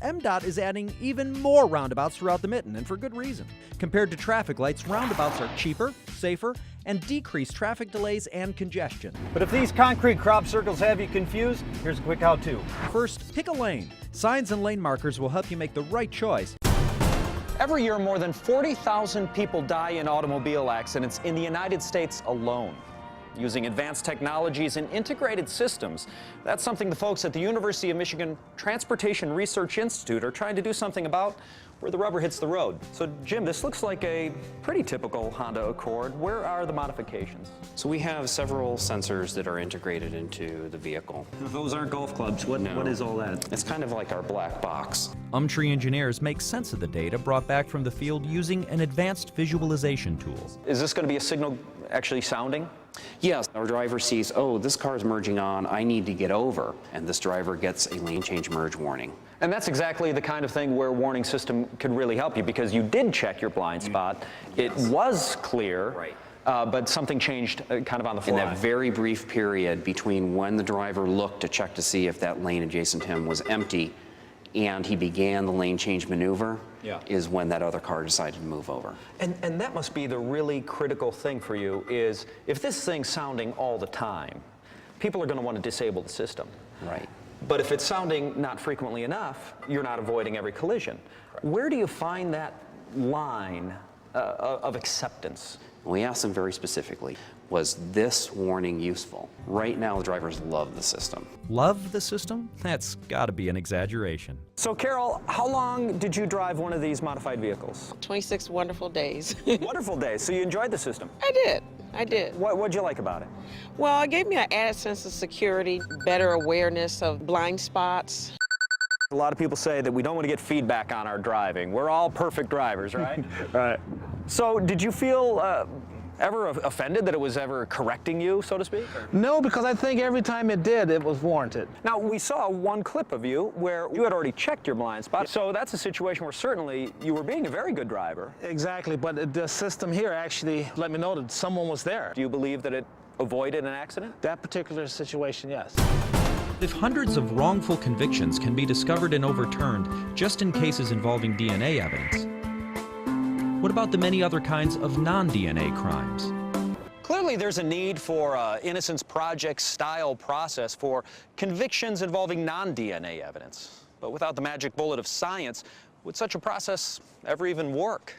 MDOT is adding even more roundabouts throughout the mitten, and for good reason. Compared to traffic lights, roundabouts are cheaper, safer, and decrease traffic delays and congestion. But if these concrete crop circles have you confused, here's a quick how-to. First, pick a lane. Signs and lane markers will help you make the right choice. Every year, more than 40,000 people die in automobile accidents in the United States alone. Using advanced technologies and integrated systems, that's something the folks at the University of Michigan Transportation Research Institute are trying to do something about where the rubber hits the road. So, Jim, this looks like a pretty typical Honda Accord. Where are the modifications? So we have several sensors that are integrated into the vehicle. Those aren't golf clubs. What is all that? It's kind of like our black box. Tree engineers make sense of the data brought back from the field using an advanced visualization tool. Is this going to be a signal actually sounding? Yes, our driver sees, oh, this car is merging on, I need to get over, and this driver gets a lane change merge warning. And that's exactly the kind of thing where a warning system could really help you, because you did check your blind spot. It was clear, right. But something changed kind of on the fly. In that very brief period between when the driver looked to check to see if that lane adjacent to him was empty and he began the lane change maneuver, is when that other car decided to move over. And that must be the really critical thing for you, is if this thing's sounding all the time, people are going to want to disable the system. Right. But if it's sounding not frequently enough, you're not avoiding every collision. Where do you find that line of acceptance? We asked them very specifically, was this warning useful? Right now, the drivers love the system. Love the system? That's got to be an exaggeration. So, Carol, how long did you drive one of these modified vehicles? 26 wonderful days. Wonderful days. So you enjoyed the system? I did. What'd you like about it? Well, it gave me an added sense of security, better awareness of blind spots. A lot of people say that we don't want to get feedback on our driving. We're all perfect drivers, right? Right. So did you feel ever offended that it was ever correcting you, so to speak? No, because I think every time it did, it was warranted. Now, we saw one clip of you where you had already checked your blind spot, so that's a situation where certainly you were being a very good driver. Exactly, but the system here actually let me know that someone was there. Do you believe that it avoided an accident? That particular situation, yes. If hundreds of wrongful convictions can be discovered and overturned just in cases involving DNA evidence, what about the many other kinds of non-DNA crimes? Clearly, there's a need for Innocence Project-style process for convictions involving non-DNA evidence. But without the magic bullet of science, would such a process ever even work?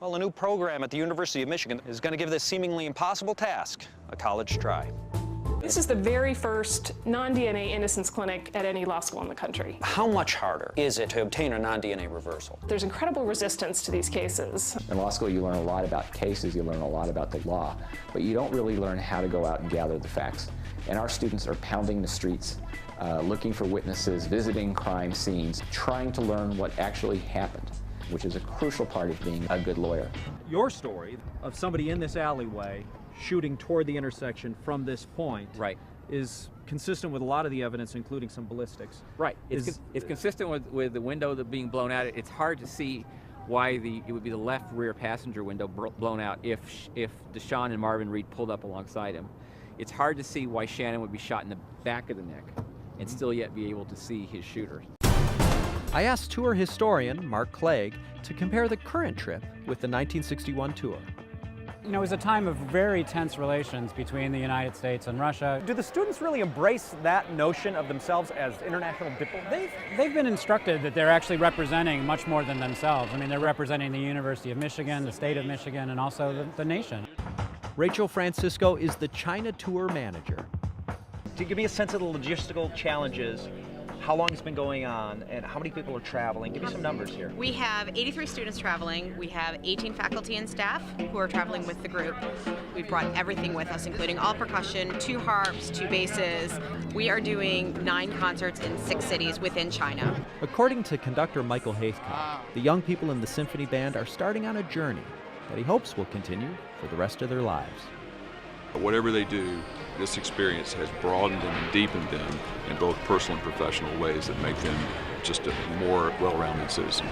Well, a new program at the University of Michigan is going to give this seemingly impossible task a college try. This is the very first non-DNA innocence clinic at any law school in the country. How much harder is it to obtain a non-DNA reversal? There's incredible resistance to these cases. In law school, you learn a lot about cases, you learn a lot about the law, but you don't really learn how to go out and gather the facts. And our students are pounding the streets, looking for witnesses, visiting crime scenes, trying to learn what actually happened, which is a crucial part of being a good lawyer. Your story of somebody in this alleyway shooting toward the intersection from this point is consistent with a lot of the evidence, including some ballistics. Right. It's consistent with the window that being blown out. It's hard to see why it would be the left rear passenger window blown out if Deshaun and Marvin Reed pulled up alongside him. It's hard to see why Shannon would be shot in the back of the neck and still yet be able to see his shooter. I asked tour historian Mark Clegg to compare the current trip with the 1961 tour. You know, it was a time of very tense relations between the United States and Russia. Do the students really embrace that notion of themselves as international diplomats? They've been instructed that they're actually representing much more than themselves. I mean, they're representing the University of Michigan, the state of Michigan, and also the nation. Rachel Francisco is the China tour manager. To give me a sense of the logistical challenges, how long it's been going on, and how many people are traveling? Give me some numbers here. We have 83 students traveling. We have 18 faculty and staff who are traveling with the group. We've brought everything with us, including all percussion, 2 harps, 2 basses. We are doing 9 concerts in 6 cities within China. According to conductor Michael Haithcock, the young people in the symphony band are starting on a journey that he hopes will continue for the rest of their lives. Whatever they do, this experience has broadened and deepened them in both personal and professional ways that make them just a more well-rounded citizen.